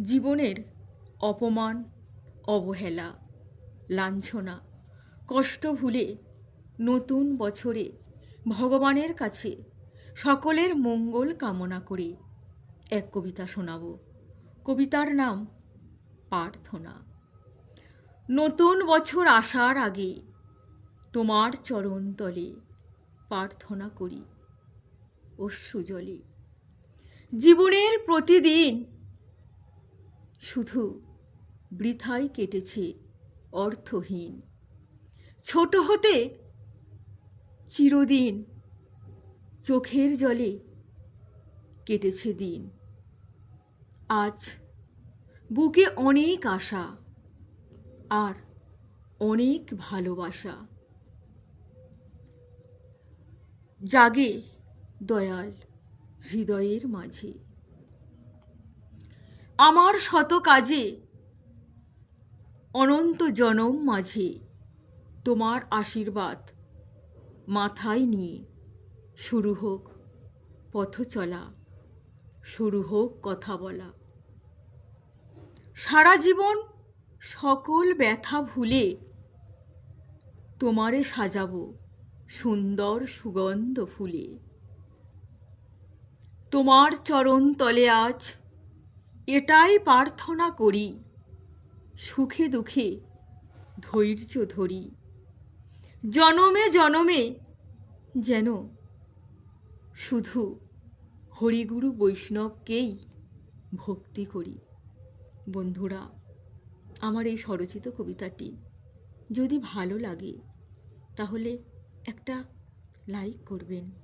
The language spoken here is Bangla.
জীবনের অপমান, অবহেলা, লাঞ্ছনা, কষ্ট ভুলে নতুন বছরে ভগবানের কাছে সকলের মঙ্গল কামনা করে এক কবিতা শোনাব। কবিতার নাম প্রার্থনা। নতুন বছর আসার আগে তোমার চরণ তলে প্রার্থনা করি অশ্রুজলে। জীবনের প্রতিদিন শুধু বৃথাই কেটেছে অর্থহীন। ছোট হতে চিরদিন চোখের জলে কেটেছে দিন। আজ বুকে অনেক আশা আর অনেক ভালোবাসা। জাগে দয়াল হৃদয়ের মাঝে। আমার শত কাজে অনন্ত জনম মাঝে তোমার আশীর্বাদ মাথায় নিয়ে শুরু হোক পথ চলা, শুরু হোক কথা বলা। সারা জীবন সকল ব্যথা ভুলে তোমারে সাজাবো সুন্দর সুগন্ধ ফুলে। তোমার চরণ তলে আজ এটাই প্রার্থনা করি, সুখে দুঃখে ধৈর্য ধরি। জনমে জনমে যেন শুধু হরিগুরু বৈষ্ণবকেই ভক্তি করি। বন্ধুরা, আমার এই স্বরচিত কবিতাটি যদি ভালো লাগে তাহলে একটা লাইক করবেন।